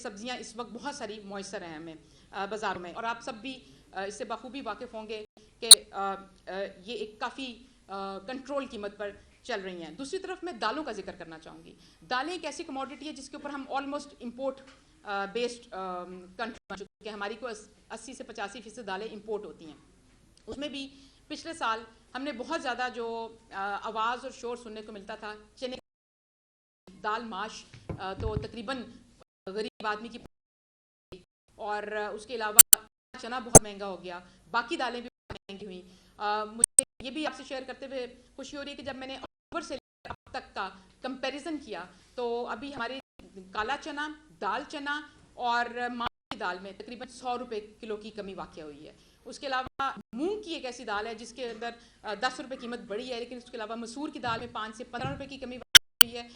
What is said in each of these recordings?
सब्जियां इस वक्त बहुत सारी मौसर हैं हमें बाज़ारों में, और आप सब भी इससे बखूबी वाकिफ़ होंगे कि ये एक काफ़ी कंट्रोल कीमत पर चल रही हैं। दूसरी तरफ मैं दालों का जिक्र करना चाहूँगी। दालें एक ऐसी कमोडिटी है जिसके ऊपर हम ऑलमोस्ट इम्पोर्ट बेस्ड कंट्री बन चुके हैं। हमारी को 80 से 85% दालें इम्पोर्ट होती हैं। उसमें भी पिछले साल हमने बहुत ज़्यादा जो आवाज़ और शोर सुनने को मिलता था, चने दाल माश तो तकरीबन गरीब आदमी की, और उसके अलावा चना बहुत महंगा हो गया, बाकी दालें भी महंगी हुई। मुझे ये भी आपसे शेयर करते हुए खुशी हो रही है कि जब मैंने अक्टूबर से अब तक का कंपैरिजन किया तो अभी हमारे काला चना, दाल चना और माह की दाल में तकरीबन 100 रुपये किलो की कमी वाक़या हुई है। उसके अलावा मूंग की एक ऐसी दाल है जिसके अंदर 10 रुपये कीमत बढ़ी है, लेकिन उसके अलावा मसूर की दाल में 5 से 15 रुपये की कमी हुई है।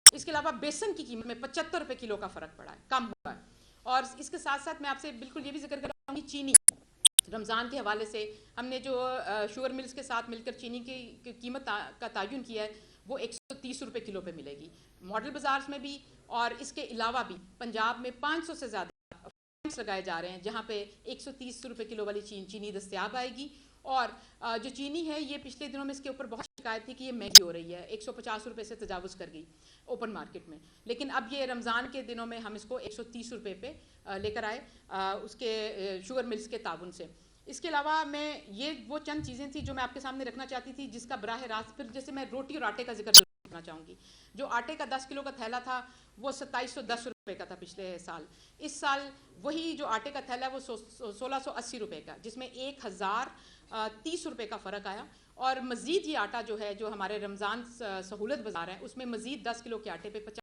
इसके अलावा बेसन की कीमत में 75 रुपये किलो का फ़र्क पड़ा है, कम हुआ है। और इसके साथ साथ मैं आपसे बिल्कुल ये भी जिक्र कर रहा हूँ, चीनी रमज़ान के हवाले से हमने जो शुगर मिल्स के साथ मिलकर चीनी की कीमत का तयन किया है, वो 130 रुपये किलो पे मिलेगी मॉडल बाज़ार में भी। और इसके अलावा भी पंजाब में 500 से ज़्यादा लगाए जा रहे हैं जहाँ पे 130 रुपये किलो वाली चीनी दस्तयाब आएगी। और जो चीनी है ये पिछले दिनों में इसके ऊपर बहुत शिकायत थी कि ये महंगी हो रही है, 150 रुपये से तजावुज़ कर गई ओपन मार्केट में, लेकिन अब ये रमज़ान के दिनों में हम इसको 130 रुपये पे लेकर आए उसके शुगर मिल्स के ताउन से। इसके अलावा मैं ये वो चंद चीज़ें थी जो मैं आपके सामने रखना चाहती थी, जिसका बराह रास्त फिर जैसे मैं रोटी और आटे का जिक्र करना चाहूँगी। जो आटे का 10 किलो का थैला था वो 2710 रुपये का था पिछले साल। इस साल वही जो आटे का थैला है वो 1680 रुपये का, जिसमें 1030 रुपये का फ़र्क आया। और मज़ीद ये आटा जो है, जो हमारे रमज़ान सहूलत बाज़ार है, उसमें मज़ीद 10 किलो के आटे पे 50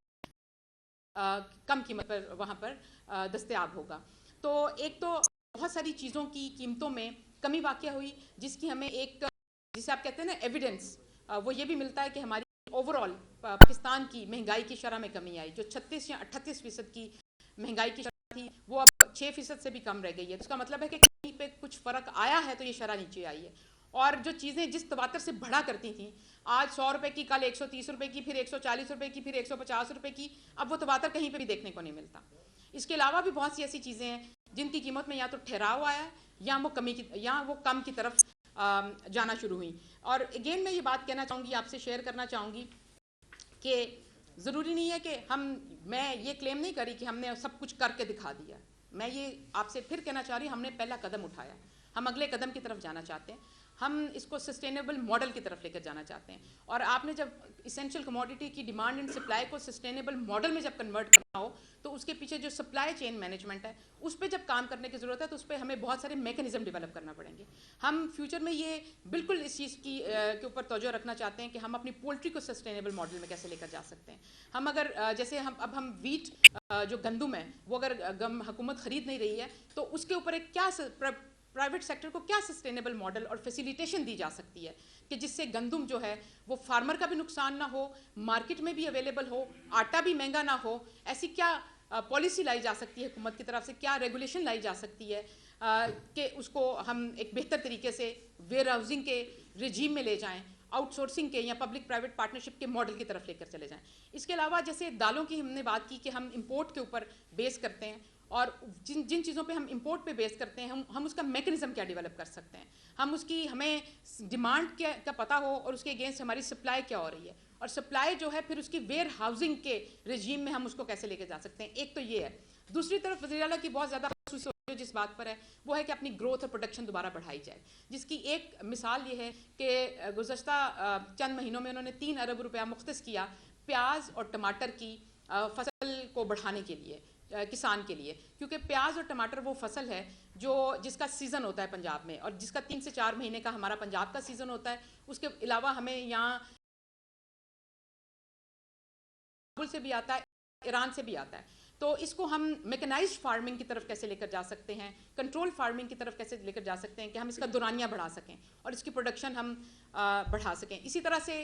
कम कीमत पर वहाँ पर दस्तयाब होगा। तो एक तो बहुत सारी चीज़ों की कीमतों में कमी वाक़या हुई, जिसकी हमें एक, जिसे आप कहते हैं ना एविडेंस, वो ये भी मिलता है कि हमारी ओवरऑल पाकिस्तान की महंगाई की शरह में कमी आई। जो 36 या 38% की महंगाई की शरह थी वो अब 6% से भी कम रह गई है। इसका मतलब है कि कहीं पे कुछ फ़र्क आया है तो ये शरह नीचे आई है। और जो चीज़ें जिस तवातर से बढ़ा करती थी, आज 100 रुपये की, कल 130 रुपये की, फिर 140 रुपये की, फिर 150 रुपये की, अब वो तवातर कहीं पे भी देखने को नहीं मिलता। इसके अलावा भी बहुत सी ऐसी चीज़ें हैं जिनकी कीमत में या तो ठहराव आया है या वो कम की तरफ जाना शुरू हुई। और अगेन मैं ये बात कहना चाहूँगी, आपसे शेयर करना चाहूँगी कि ज़रूरी नहीं है कि मैं ये क्लेम नहीं करी कि हमने सब कुछ करके दिखा दिया। मैं ये आपसे फिर कहना चाह रही हूँ, हमने पहला कदम उठाया, हम अगले कदम की तरफ जाना चाहते हैं। हम इसको सस्टेनेबल मॉडल की तरफ लेकर जाना चाहते हैं। और आपने जब इसेंशियल कमोडिटी की डिमांड एंड सप्लाई को सस्टेनेबल मॉडल में जब कन्वर्ट करना हो, तो उसके पीछे जो सप्लाई चेन मैनेजमेंट है उस पर जब काम करने की ज़रूरत है, तो उस पर हमें बहुत सारे मैकेनिज्म डेवलप करना पड़ेंगे। हम फ्यूचर में ये बिल्कुल इस चीज़ की के ऊपर तवज्जो रखना चाहते हैं कि हम अपनी पोल्ट्री को सस्टेनेबल मॉडल में कैसे लेकर जा सकते हैं। हम अगर जैसे हम वीट जो गंदुम है वो अगर हुकूमत ख़रीद नहीं रही है, तो उसके ऊपर एक क्या प्राइवेट सेक्टर को क्या सस्टेनेबल मॉडल और फैसिलिटेशन दी जा सकती है कि जिससे गंदुम जो है वो फार्मर का भी नुकसान ना हो, मार्केट में भी अवेलेबल हो, आटा भी महंगा ना हो। ऐसी क्या पॉलिसी लाई जा सकती है हुकूमत की तरफ से, क्या रेगुलेशन लाई जा सकती है कि उसको हम एक बेहतर तरीके से वेयर हाउसिंग के रजीम में ले जाएँ, आउटसोर्सिंग के या पब्लिक प्राइवेट पार्टनरशिप के मॉडल की तरफ लेकर चले जाएं। इसके अलावा जैसे दालों की हमने बात की कि हम इंपोर्ट के ऊपर बेस करते हैं, और जिन चीज़ों पे हम इंपोर्ट पे बेस करते हैं, हम उसका मैकेनिज्म क्या डेवलप कर सकते हैं, हमें डिमांड का पता हो और उसके अगेंस्ट हमारी सप्लाई क्या हो रही है, और सप्लाई जो है फिर उसकी वेयर हाउसिंग के रजीम में हम उसको कैसे लेके जा सकते हैं। एक तो ये है। दूसरी तरफ वज़ीर आला की बहुत ज़्यादा जिस बात पर है वो है कि अपनी ग्रोथ और प्रोडक्शन दोबारा बढ़ाई जाए, जिसकी एक मिसाल ये है कि गुज़श्ता चंद महीनों में उन्होंने 3 अरब रुपया मुख्तस किया प्याज और टमाटर की फसल को बढ़ाने के लिए, किसान के लिए, क्योंकि प्याज और टमाटर वो फसल है जिसका सीज़न होता है पंजाब में, और जिसका 3 से 4 महीने का हमारा पंजाब का सीज़न होता है। उसके अलावा हमें यहाँ से भी आता है, ईरान से भी आता है। तो इसको हम मैकेनाइज्ड फार्मिंग की तरफ कैसे लेकर जा सकते हैं, कंट्रोल फार्मिंग की तरफ कैसे लेकर जा सकते हैं कि हम इसका दुरानिया बढ़ा सकें और इसकी प्रोडक्शन हम बढ़ा सकें। इसी तरह से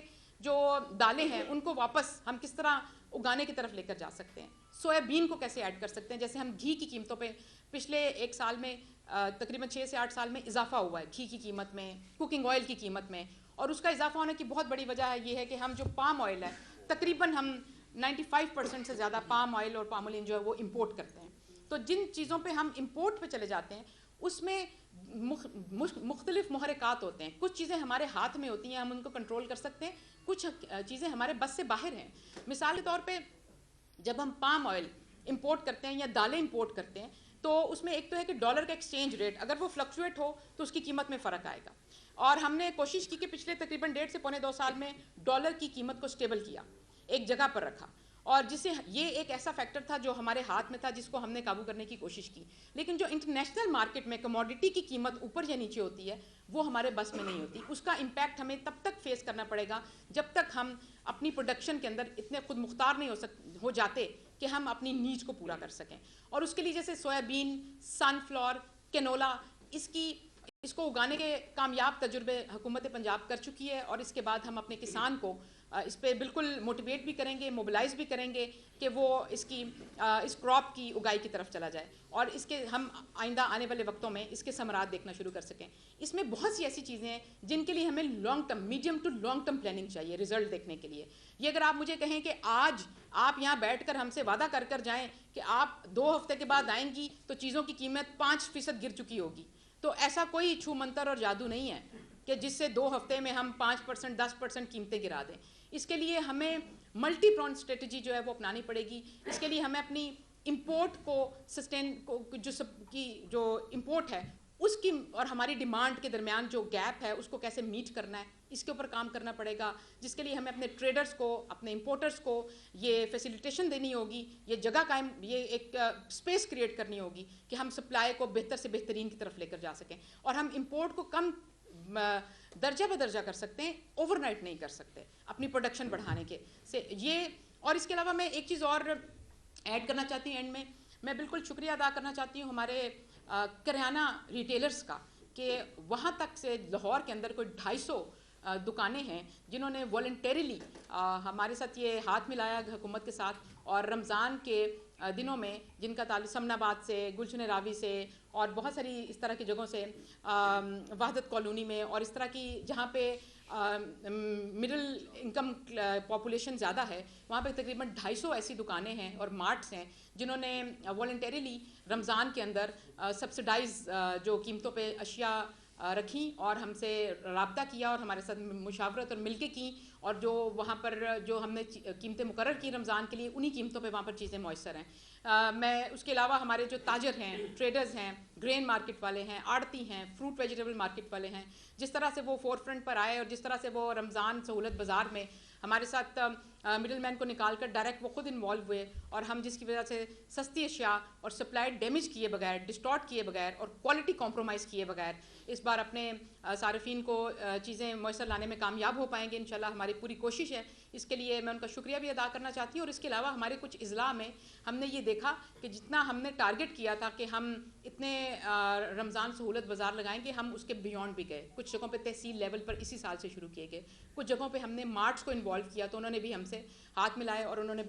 जो दालें हैं उनको वापस हम किस तरह उगाने की तरफ लेकर जा सकते हैं। सोयाबीन को कैसे ऐड कर सकते हैं, जैसे हम घी की कीमतों पे पिछले 1 साल में तकरीबन 6 से 8 साल में इजाफा हुआ है घी की कीमत में, कुकिंग ऑयल की कीमत में, और उसका इजाफा होने की बहुत बड़ी वजह है ये है कि हम जो पाम ऑयल है तकरीबन हम 95% से ज़्यादा पाम ऑयल और पाम ऑयल जो है वो इंपोर्ट करते हैं। तो जिन चीज़ों पे हम इंपोर्ट पे चले जाते हैं उसमें मुख्तलिफ महरक़ात होते हैं। कुछ चीज़ें हमारे हाथ में होती हैं, हम उनको कंट्रोल कर सकते हैं, कुछ चीज़ें हमारे बस से बाहर हैं। मिसाल के तौर पे जब हम पाम ऑयल इंपोर्ट करते हैं या दालें इंपोर्ट करते हैं तो उसमें एक तो है कि डॉलर का एक्सचेंज रेट अगर वो फ्लक्चुएट हो तो उसकी कीमत में फ़र्क आएगा। और हमने कोशिश की कि पिछले तकरीबन 1.5 से पौने 2 साल में डॉलर की कीमत को स्टेबल किया, एक जगह पर रखा, और जिससे ये एक ऐसा फैक्टर था जो हमारे हाथ में था जिसको हमने काबू करने की कोशिश की। लेकिन जो इंटरनेशनल मार्केट में कमोडिटी की कीमत ऊपर या नीचे होती है वो हमारे बस में नहीं होती। उसका इम्पैक्ट हमें तब तक फेस करना पड़ेगा जब तक हम अपनी प्रोडक्शन के अंदर इतने खुद मुख्तार नहीं हो जाते कि हम अपनी नीड्स को पूरा कर सकें। और उसके लिए जैसे सोयाबीन, सनफ्लावर, कैनोला, इसको उगाने के कामयाब तजुर्बे हुकूमत पंजाब कर चुकी है। और इसके बाद हम अपने किसान को इस पे बिल्कुल मोटिवेट भी करेंगे, मोबिलाइज भी करेंगे कि वो इस क्रॉप की उगाई की तरफ चला जाए और इसके हम आइंदा आने वाले वक्तों में इसके समरात देखना शुरू कर सकें। इसमें बहुत सी ऐसी चीज़ें हैं जिनके लिए हमें long term, medium to long term planning चाहिए रिजल्ट देखने के लिए। ये अगर आप मुझे कहें कि आज आप यहाँ बैठकर हमसे वादा कर कर जाएं कि आप 2 हफ्ते के बाद आएंगी तो चीज़ों की कीमत 5% गिर चुकी होगी, तो ऐसा कोई छू मंतर और जादू नहीं है कि जिससे 2 हफ्ते में हम 5%, 10% कीमतें गिरा दें। इसके लिए हमें मल्टी प्रॉन्ड स्ट्रेटजी जो है वो अपनानी पड़ेगी। इसके लिए हमें अपनी इंपोर्ट को सस्टेन को जो इंपोर्ट है उसकी और हमारी डिमांड के दरमियान जो गैप है उसको कैसे मीट करना है, इसके ऊपर काम करना पड़ेगा। जिसके लिए हमें अपने ट्रेडर्स को, अपने इंपोर्टर्स को ये फैसिलिटेशन देनी होगी, ये जगह कायम, ये एक स्पेस क्रिएट करनी होगी कि हम सप्लाई को बेहतर से बेहतरीन की तरफ लेकर जा सकें। और हम इंपोर्ट को कम दर्जा बदर्जा कर सकते हैं, ओवरनाइट नहीं कर सकते अपनी प्रोडक्शन बढ़ाने के से ये। और इसके अलावा मैं एक चीज़ और ऐड करना चाहती हूँ एंड में, मैं बिल्कुल शुक्रिया अदा करना चाहती हूँ हमारे करियाना रिटेलर्स का कि वहाँ तक से लाहौर के अंदर कोई 250 दुकानें हैं जिन्होंने वॉलंटरीली हमारे साथ ये हाथ मिलाया हुकूमत के साथ, और रमज़ान के दिनों में जिनका ताल्लुक समनाबाद से, गुलशन रावी से और बहुत सारी इस तरह की जगहों से, वहदत कॉलोनी में और इस तरह की जहाँ पे मिडिल इनकम पॉपुलेशन ज़्यादा है, वहाँ पे तकरीबन 250 ऐसी दुकानें हैं और मार्ट्स हैं जिन्होंने वॉलंटरीली रमज़ान के अंदर सब्सिडाइज जो कीमतों पे अशिया रखी और हमसे राब्ता किया और हमारे साथ मुशावरत और मिलके की, और जो वहाँ पर जो हमने कीमतें मुकर्रर की रमज़ान के लिए उन्हीं कीमतों पे वहाँ पर चीज़ें मौसर हैं। मैं उसके अलावा हमारे जो ताजर हैं, ट्रेडर्स हैं, ग्रेन मार्केट वाले हैं, आड़ती हैं, फ्रूट वेजिटेबल मार्केट वाले हैं, जिस तरह से वो फोर फ्रंट पर आए और जिस तरह से वो रमज़ान सहूलत बाज़ार में हमारे साथ मिडिल मैन को निकाल कर डायरेक्ट वो खुद इन्वॉल्व हुए, और हम जिसकी वजह से सस्ती अशिया और सप्लाई डैमेज किए बगैर, डिस्टॉर्ट किए बगैर और क्वालिटी कॉम्प्रोमाइज़ किए बगैर इस बार अपने सार्फिन को चीज़ें मयसर लाने में कामयाब हो पाएंगे इंशाल्लाह। हमारी पूरी कोशिश है, इसके लिए मैं उनका शुक्रिया भी अदा करना चाहती हूँ। और इसके अलावा हमारे कुछ इज़ला में हमने ये देखा कि जितना हमने टारगेट किया था कि हम इतने रमज़ान सहूलत बाज़ार लगाएंगे, हम उसके बियॉन्ड भी गए। कुछ जगहों पे तहसील लेवल पर इसी साल से शुरू किए गए, कुछ जगहों पे हमने मार्ट्स को इन्वॉल्व किया तो उन्होंने भी हमसे हाथ मिलाए और उन्होंने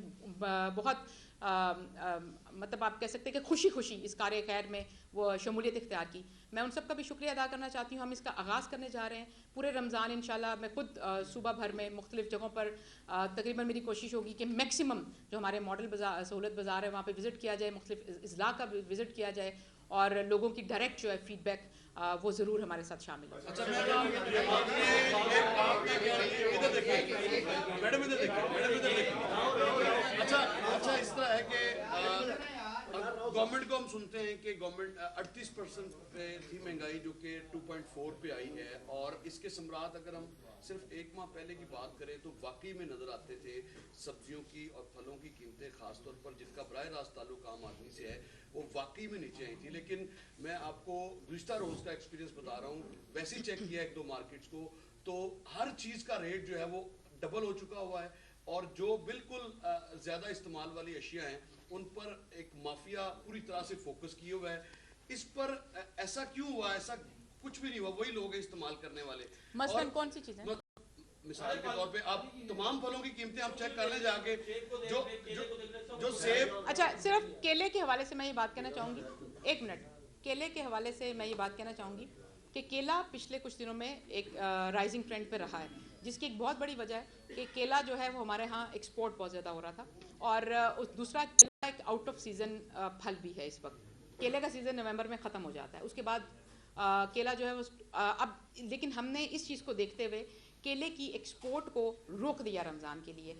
बहुत मतलब आप कह सकते हैं कि खुशी खुशी इस कार्य खैर में वो शमूलियत इख्तियार की। मैं उन सब का भी शुक्रिया अदा करना चाहती हूँ। हम इसका आगाज़ करने जा रहे हैं पूरे रमज़ान इंशाल्लाह। मैं खुद सूबा भर में मुख्तलिफ जगहों पर तकरीबन मेरी कोशिश होगी कि मैक्सिमम जो हमारे मॉडल बाज़ार सहूलत बाज़ार है वहाँ पर विज़िट किया जाए, मुख्तलिफ इज़ला का विज़िट किया जाए और लोगों की डायरेक्ट जो है फीडबैक वो ज़रूर हमारे साथ शामिल है। अच्छा इस तरह है कि गवर्नमेंट को हम सुनते हैं कि गवर्नमेंट 38% पे थी महंगाई जो कि 2.4 पे आई है, और इसके समरात अगर हम सिर्फ एक माह पहले की बात करें तो वाकई में नज़र आते थे सब्जियों की और फलों की कीमतें, खासतौर पर जिनका बराह रास्त ताल्लुक आम आदमी से है, वो वाकई में नीचे आई थी। लेकिन मैं आपको गुज़िश्ता रोज़ का एक्सपीरियंस बता रहा हूँ, वैसे ही चेक किया एक दो मार्केट्स को तो हर चीज़ का रेट जो है वो डबल हो चुका हुआ है, और जो बिल्कुल ज़्यादा इस्तेमाल वाली अशिया हैं उन पर एक माफिया पूरी तरह से फोकस किए हुआ है। इस पर ऐसा क्यों हुआ? ऐसा कुछ भी नहीं हुआ, वही लोग हैं इस्तेमाल करने वाले। मसलन कौन सी चीज़ें? मिसाल के तौर पे आप तमाम फलों की कीमतें आप चेक कर ले जाके, जो सेब। अच्छा, सिर्फ केले के हवाले से मैं ये बात कहना चाहूँगी, एक मिनट, केले के हवाले से मैं ये बात कहना चाहूँगी कि केला पिछले कुछ दिनों में एक राइजिंग ट्रेंड पे रहा है। जिसकी एक बहुत बड़ी वजह है कि केला जो है वो हमारे यहाँ एक्सपोर्ट बहुत ज़्यादा हो रहा था, और दूसरा केला एक आउट ऑफ सीज़न फल भी है। इस वक्त केले का सीज़न नवंबर में ख़त्म हो जाता है, उसके बाद केला जो है वो अब, लेकिन हमने इस चीज़ को देखते हुए केले की एक्सपोर्ट को रोक दिया रमज़ान के लिए,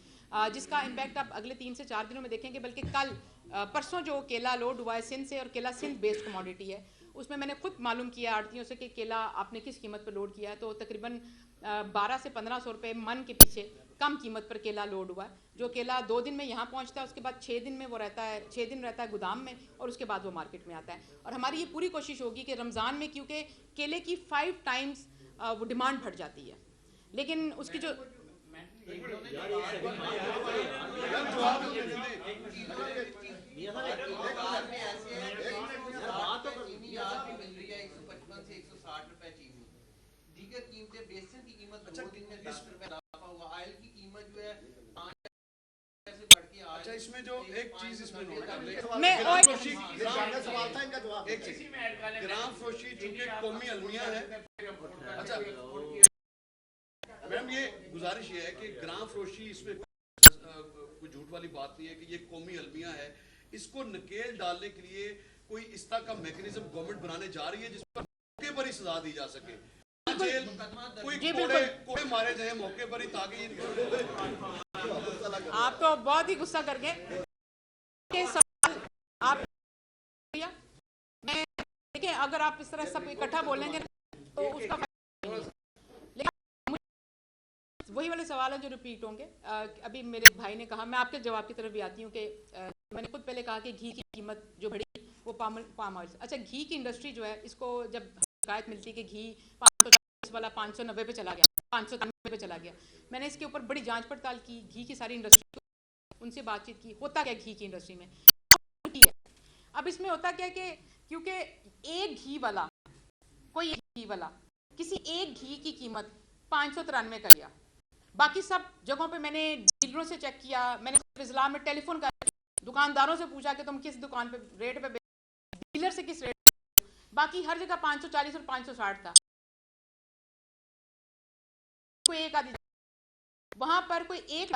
जिसका इम्पैक्ट आप अगले 3 से 4 दिनों में देखेंगे। बल्कि कल परसों जो केला लोड हुआ है सिंध से, और केला सिंध बेस्ड कमोडिटी है, उसमें मैंने खुद मालूम किया आड़तियों से कि केला आपने किस कीमत पर लोड किया है, तो तकरीबन 12 से 1500 रुपये मन के पीछे कम कीमत पर केला लोड हुआ है। जो केला 2 दिन में यहाँ पहुँचता है, उसके बाद 6 दिन में वो रहता है, 6 दिन रहता है गोदाम में, और उसके बाद वो मार्केट में आता है। और हमारी ये पूरी कोशिश होगी कि रमज़ान में, क्योंकि केले की 5 टाइम्स वो डिमांड बढ़ जाती है, लेकिन उसकी जो अच्छा, इसमें जो एक चीज इसमें नोट कर ले, ग्राम फरोशी चूंकि कौमी अलमिया है। अच्छा मैडम, ये गुजारिश ये है कि ग्राम फरोशी, इसमें कोई झूठ वाली बात नहीं है कि ये कौमी अलमिया है, इसको नकेल डालने के लिए कोई इस तरह का मैकेनिज्म गवर्नमेंट बनाने जा रही है जिस पर मौके पर ही सजा दी जा सके, जेल कोई कोड़े मारे जाए मौके पर ही, ताकि आप तो बहुत ही गुस्सा कर गए के सवाल आप, मैं देखिए अगर आप इस तरह सब इकट्ठा बोलेंगे तो उसका वही वाले सवाल हैं जो रिपीट होंगे। अभी मेरे भाई ने कहा, मैं आपके जवाब की तरफ भी आती हूँ कि मैंने खुद पहले कहा कि घी की कीमत जो बढ़ी वो पाम ऑयल। अच्छा, घी की इंडस्ट्री जो है, इसको जब शिकायत मिलती है कि घी 540 वाला 590 पे चला गया, 593 पे चला गया, मैंने इसके ऊपर बड़ी जांच पड़ताल की, घी की सारी इंडस्ट्री, उनसे बातचीत की, होता क्या घी की इंडस्ट्री में। अब इसमें होता क्या कि क्योंकि एक घी वाला, कोई एक घी वाला किसी एक घी की कीमत 593 का लिया, बाकी सब जगहों पे मैंने डीलरों से चेक किया, मैंने इस्लाम में टेलीफोन कर दुकानदारों से पूछा कि तुम किस दुकान पे रेट पे, डीलर से किस रेट, बाकी हर जगह 540 और 560 था। कोई एक आदि वहां पर कोई एक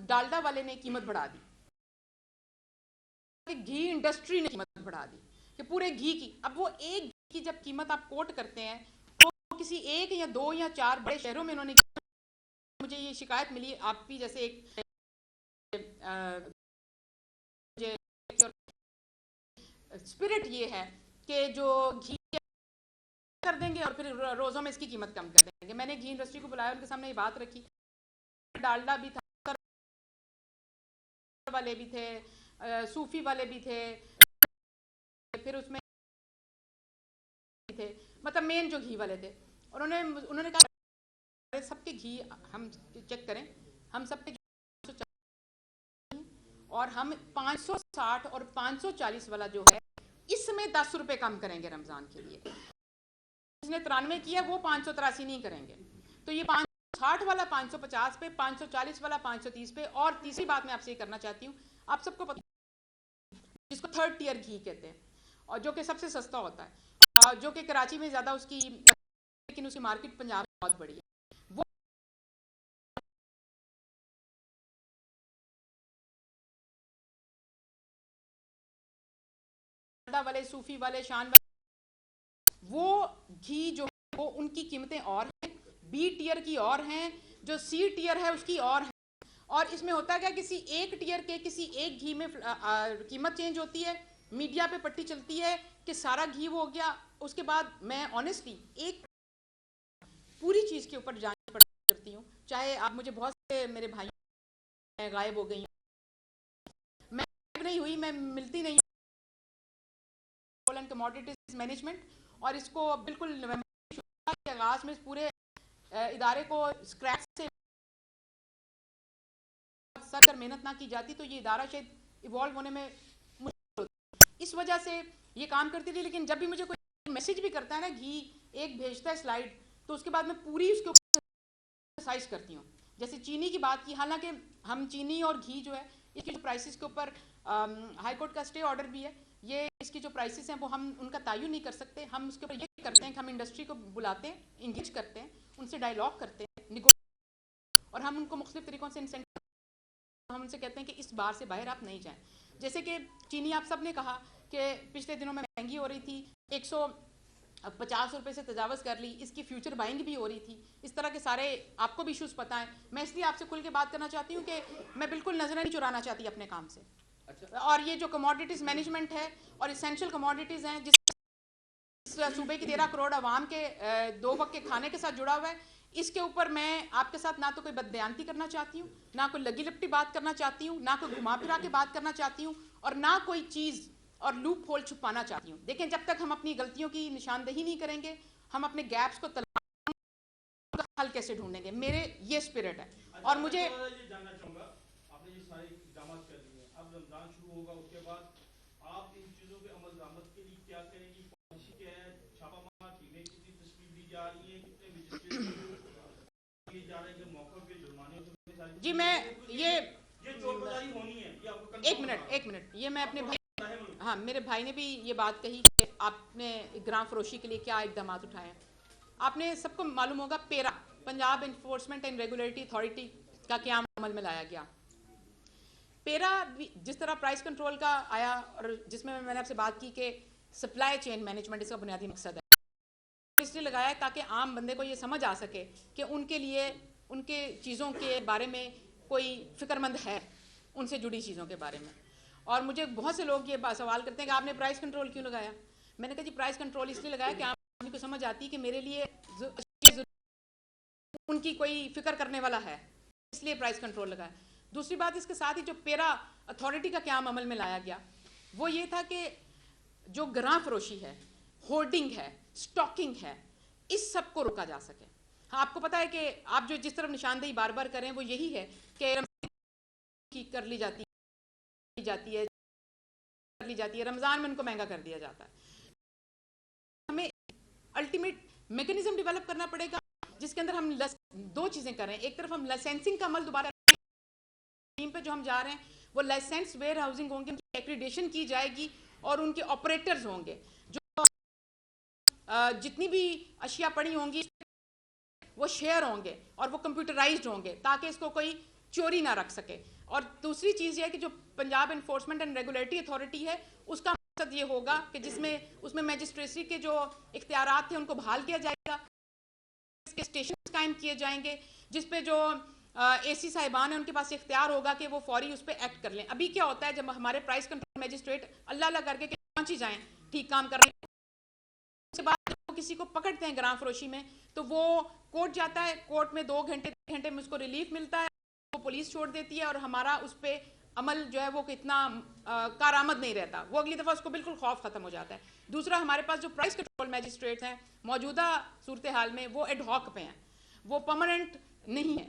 डालडा वाले ने कीमत बढ़ा दी, घी इंडस्ट्री ने कीमत बढ़ा दी कि पूरे घी की। अब वो एक घी की जब कीमत आप कोट करते हैं, तो किसी एक या 2 या 4 बड़े शहरों में उन्होंने, मुझे ये शिकायत मिली, आप भी जैसे एक स्पिरिट ये है कि जो घी कर देंगे और फिर रोज़ों में इसकी कीमत कम कर देंगे। मैंने घी इंडस्ट्री को बुलाया, उनके सामने ये बात रखी, डालडा भी था, वाले भी थे, सूफी वाले भी थे, फिर उसमें थे, मतलब मेन जो घी वाले थे, और उन्होंने कहा सबके घी हम चेक करें, हम सबके घी और हम 560 और 540 वाला जो है इसमें 10 रुपए कम करेंगे रमजान के लिए। जिसने 93 किया वो 583 नहीं करेंगे, तो ये 560 वाला 550 पे, 540 वाला 530 पे। और तीसरी बात मैं आपसे ये करना चाहती हूँ, आप सबको पता जिसको 3rd टियर घी कहते हैं, और जो कि सबसे सस्ता होता है, जो कि कराची में ज़्यादा उसकी, लेकिन उसकी मार्केट पंजाब में बहुत बड़ी है, वो वाले, सूफी वाले, शान वाले, वो घी जो है वो उनकी कीमतें और हैं, बी टियर की और हैं, जो सी टियर है उसकी और है। और इसमें होता क्या, किसी एक टियर के किसी एक घी में कीमत चेंज होती है, मीडिया पे पट्टी चलती है कि सारा घी वो हो गया। उसके बाद मैं ऑनेस्टली एक पूरी चीज़ के ऊपर जांच पड़ताल करती हूँ, चाहे आप मुझे, बहुत से मेरे भाई गायब हो गई, मैं गायब नहीं हुई, मैं मिलती नहीं, कमोडिटीज मैनेजमेंट, और इसको बिल्कुल नवंबर के आगाज में पूरे इदारे को स्क्रैच से सर कर मेहनत ना की जाती तो ये इदारा शायद इवॉल्व होने में मुश्किल होती। इस वजह से ये काम करती थी। लेकिन जब भी मुझे कोई मैसेज भी करता है ना, घी एक भेजता है स्लाइड, तो उसके बाद मैं पूरी उसके ऊपर एक्सरसाइज करती हूँ। जैसे चीनी की बात की, हालांकि हम चीनी और घी जो है इसके जो प्राइसेस के ऊपर हाई कोर्ट का स्टे ऑर्डर भी है, ये इसकी जो प्राइसेस हैं वो हम उनका तयन नहीं कर सकते। हम उसके ऊपर ये करते हैं कि हम इंडस्ट्री को बुलाते हैं, इंगेज करते हैं, उनसे डायलॉग करते हैं, और हम उनको मुख्तलिफ तरीक़ों से इंसेंटिव, हम उनसे कहते हैं कि इस बार से बाहर आप नहीं जाएं। जैसे कि चीनी आप सब ने कहा कि पिछले दिनों में महंगी हो रही थी, 150 रुपये से तजावज़ कर ली, इसकी फ्यूचर बाइंग भी हो रही थी। इस तरह के सारे आपको भी इशूज़ पता है। मैं इसलिए आपसे खुल के बात करना चाहती हूँ कि मैं बिल्कुल नजर नहीं चुराना चाहती अपने काम से। अच्छा। और ये जो कमोडिटीज़ मैनेजमेंट है और इसेंशियल कमोडिटीज़ हैं, जिस सूबे की 13 करोड़ आवाम के 2 वक्त के खाने के साथ जुड़ा हुआ है, इसके ऊपर मैं आपके साथ ना तो कोई बदबयानती करना चाहती हूँ, ना कोई लगी लिपटी बात करना चाहती हूँ, ना कोई घुमा फिरा के बात करना चाहती हूँ, और ना कोई चीज़ और लूप होल छुपाना चाहती हूँ। देखें, जब तक हम अपनी गलतियों की निशानदेही नहीं करेंगे, हम अपने गैप्स को हल कैसे ढूंढेंगे। मेरे ये स्पिरिट है। और मुझे ये जानना चाहूंगा, आपने ये सारी इक़दामात कर ली हैं, अब रमजान शुरू होगा, उसके बाद आप इन चीज़ों के अमल दरामद के लिए क्या करेंगी? पॉलिसी क्या है? छापामार टीमें कितनी तश्कील दी जा रही है, कितने जा रहे हैं, मौके पे जुर्माने? जी, मैं ये चोरबाज़ारी होनी है, ये आपको एक मिनट, ये मैं अपने भाई, हाँ, मेरे भाई ने भी ये बात कही कि आपने ग्राम फरोशी के लिए क्या इकदाम उठाए हैं। आपने सबको मालूम होगा, पेरा, Punjab enforcement and regulatory authority का क्या अमल में लाया गया। पेरा जिस तरह प्राइस कंट्रोल का आया, और जिसमें मैंने आपसे बात की कि सप्लाई चेन मैनेजमेंट इसका बुनियादी मकसद है, इसलिए लगाया है ताकि आम बंदे को ये समझ आ सके कि उनके लिए उनके चीज़ों के बारे में कोई फिक्रमंद है, उनसे जुड़ी चीज़ों के बारे में। और मुझे बहुत से लोग ये सवाल करते हैं कि आपने प्राइस कंट्रोल क्यों लगाया। मैंने कहा जी, प्राइस कंट्रोल इसलिए लगाया कि आम आदमी को समझ आती है कि मेरे लिए उनकी कोई फिक्र करने वाला है, इसलिए प्राइस कंट्रोल लगाया। दूसरी बात, इसके साथ ही जो पेरा अथॉरिटी का क्या अमल में लाया गया, वो ये था कि जो ग्राम फरोशी है, होर्डिंग है, स्टॉकिंग है, इस सब को रोका जा सके। हाँ, आपको पता है कि आप जो जिस तरफ निशानदेही बार बार करें वो यही है कि कर ली जाती है, रमज़ान में उनको महंगा कर दिया जाता है। हमें अल्टीमेट मैकेनिज्म डेवलप करना पड़ेगा जिसके अंदर हम दो चीज़ें करें। एक तरफ हम लाइसेंसिंग का अमल दोबारा टीम पे जो हम जा रहे हैं, वो लाइसेंस वेयर हाउसिंग होंगे, उनकी एक्रीडेशन की जाएगी और उनके ऑपरेटर्स होंगे जो जितनी भी अशिया पड़ी होंगी वो शेयर होंगे और वो कंप्यूटराइज्ड होंगे ताकि इसको कोई चोरी ना रख सके। और दूसरी चीज़ ये है कि जो Punjab enforcement and regulatory authority है, उसका मकसद ये होगा कि उसमें मैजिस्ट्रेसी के जो इख्तियारात थे उनको बहाल किया जाएगा, इसके स्टेशन कायम किए जाएंगे, जिसपे जो एसी साहिबान है उनके पास इख्तियार होगा कि वो फौरी उस पर एक्ट कर लें। अभी क्या होता है, जब हमारे प्राइस कंट्रोल मैजिस्ट्रेट अल्लाह करके पहुंच ही जाएं, ठीक काम कर रहे हैं, उसके बाद वो किसी को पकड़ते हैं ग्राम फरोशी में, तो वो कोर्ट जाता है, कोर्ट में 2 घंटे में उसको रिलीफ मिलता है, वो पुलिस छोड़ देती है और हमारा उस पर अमल जो है वो कितना कारआमद नहीं रहता, वो अगली दफ़ा उसको बिल्कुल खौफ ख़त्म हो जाता है। दूसरा, हमारे पास जो प्राइस कंट्रोल मैजिस्ट्रेट हैं मौजूदा सूरत हाल में वो एडहॉक पे हैं, वो परमानेंट नहीं है।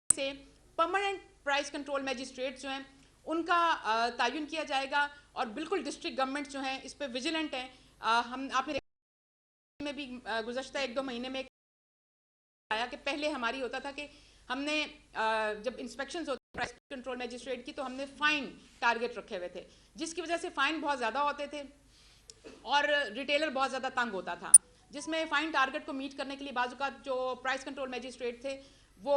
से परमानेंट प्राइस कंट्रोल मैजिस्ट्रेट जो हैं उनका तयन किया जाएगा और बिल्कुल डिस्ट्रिक्ट गवर्नमेंट जो हैं इस पर विजिलेंट हैं। आपने में भी गुज़श्ता 1-2 महीने में आया कि पहले हमारी होता था कि हमने जब इंस्पेक्शंस होते प्राइस कंट्रोल मैजिस्ट्रेट की, तो हमने फ़ाइन टारगेट रखे हुए थे, जिसकी वजह से फ़ाइन बहुत ज़्यादा होते थे और रिटेलर बहुत ज़्यादा तंग होता था, जिसमें फ़ाइन टारगेट को मीट करने के लिए बाज़ औक़ात जो प्राइस कंट्रोल मैजिस्ट्रेट थे वो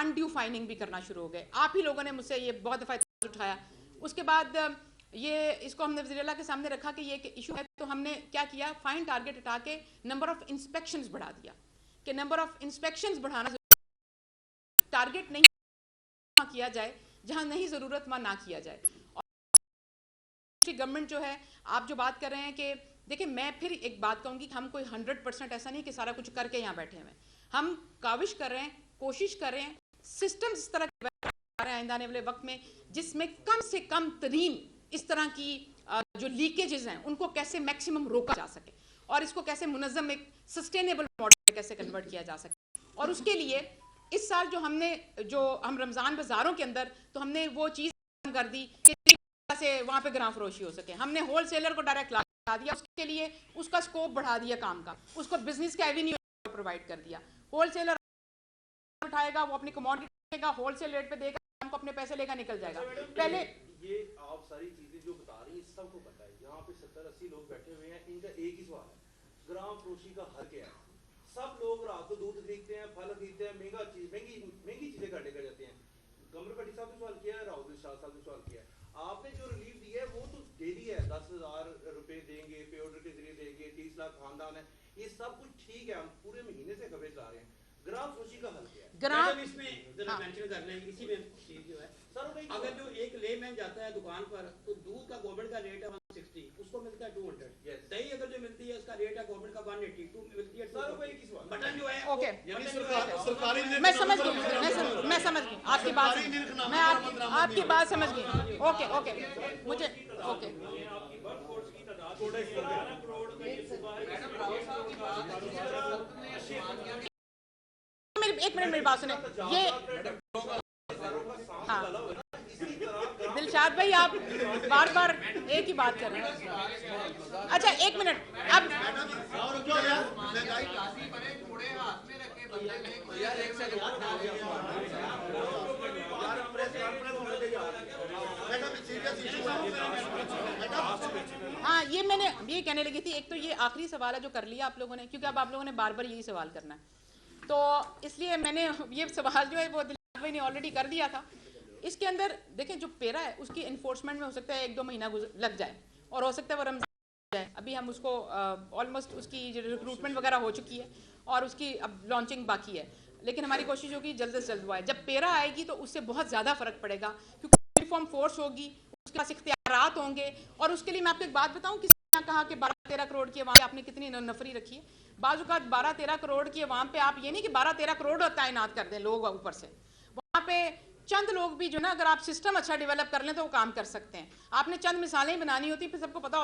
अनड्यू फाइनिंग भी करना शुरू हो गए। आप ही लोगों ने मुझसे ये बहुत दफ़ा उठाया। उसके बाद ये इसको हमने वज़ीर-ए-आला के सामने रखा कि ये इशू है, तो हमने क्या किया, फ़ाइन टारगेट हटा के नंबर ऑफ़ इंस्पेक्शंस बढ़ा दिया कि नंबर ऑफ़ इंस्पेक्शंस बढ़ाना, टारगेट नहीं किया जाए जहां नहीं ज़रूरतमंद ना किया जाए। और गवर्नमेंट जो है, आप जो बात कर रहे हैं कि देखिए, मैं फिर एक बात कहूँगी कि हम कोई 100% ऐसा नहीं कि सारा कुछ करके यहाँ बैठे हुए हैं। हम काविश कर रहे हैं, कोशिश कर रहे हैं, सिस्टम इस तरह के आइंदा आने वाले वक्त में जिसमें कम से कम तरीन इस तरह की जो लीकेजेस हैं उनको कैसे मैक्सिमम रोका जा सके और इसको कैसे मुनज़्ज़म एक सस्टेनेबल मॉडल कैसे कन्वर्ट किया जा सके। और उसके लिए इस साल जो हम रमज़ान बाज़ारों के अंदर तो हमने वो चीज़ कर दी कि से वहाँ पे ग्राम फरोशी हो सके। हमने होल सेलर को डायरेक्ट ला दिया, उसके लिए उसका स्कोप बढ़ा दिया काम का, उसको बिजनेस का एवेन्यू प्रोवाइड कर दिया। होल सेलर उठाएगा, वो अपनी कमोडिटी देगा, होलसेल रेट पे देगा, हमको अपने पैसे लेगा, निकल जाएगा। पहले ये आप सारी चीजें जो बता रही हैं सबको पता है, यहाँ पे 70-80 लोग बैठे हुए हैं, इनका एक ही सवाल है, ग्राम फरोशी का हल क्या है? सब लोग रात को दूध खरीदते हैं, फल खरीदते हैं, महंगी चीजें घर लेकर जाते हैं। कमर भट्टी साहब ने सवाल किया है, राहुल साहब ने सवाल किया है, आपने जो रिलीफ दी है वो तो डेली है, 10,000 रुपए देंगे, पे ऑर्डर के जरिए देंगे, 30 लाख खानदान है, ये सब कुछ ठीक है, हम पूरे महीने से खबरें ला रहे हैं। ग्राम सोची का हल क्या है? ग्राम इसमें जरा मेंशन कर लें, इसी में चीज जो है, अगर जो एक लेमैन जाता है दुकान पर तो दूध का गवर्नमेंट का रेट है 160, उसको मिलता है 200। दही अगर जो मिलती है उसका रेट है गवर्नमेंट का 180, मिलती है 200। मटन जो है ओके, सरकारी मैं समझ गई, मैं समझ गई आपकी बात, मैं आपकी बात समझ गई। ओके ओके, मुझे ओके आपकी वर्क फोर्स की तादाद 11 करोड़ का ये सूबा है। एक मिनट मेरी बात सुने। ये हाँ, दिलशाद भाई आप बार बार एक ही बात कर रहे हैं। अच्छा एक मिनट, अब हाँ, ये मैंने ये कहने लगी थी, एक तो ये आखिरी सवाल है जो कर लिया आप लोगों ने, क्योंकि अब आप लोगों ने बार बार यही सवाल करना है, तो इसलिए मैंने ये सवाल जो है वो दिलशाद भाई ने ऑलरेडी कर दिया था। इसके अंदर देखें, जो पेरा है उसकी इन्फोर्समेंट में हो सकता है 1-2 महीना लग जाए, और हो सकता है वो रमजान जाए। अभी हम उसको ऑलमोस्ट उसकी रिक्रूटमेंट वगैरह हो चुकी है और उसकी अब लॉन्चिंग बाकी है, लेकिन हमारी कोशिश होगी जल्द से जल्द वो आए। जब पेरा आएगी तो उससे बहुत ज़्यादा फ़र्क पड़ेगा, क्योंकि यूनिफॉर्म फोर्स होगी, उसके पास इख्तियारात होंगे। और उसके लिए मैं आपको एक बात बताऊँ, किसी ने कहा कि 12-13 करोड़ की वहाँ आपने कितनी नफरी रखी है। बाज़ औक़ात 12-13 करोड़ की वहाँ पे आप ये नहीं कि 12-13 करोड़ तैनात कर दें लोग ऊपर से, वहाँ पे चंद लोग भी जो ना, अगर आप सिस्टम अच्छा डेवलप कर लें तो वो काम कर सकते हैं। आपने चंद मिसालें ही बनानी होती, फिर सबको पता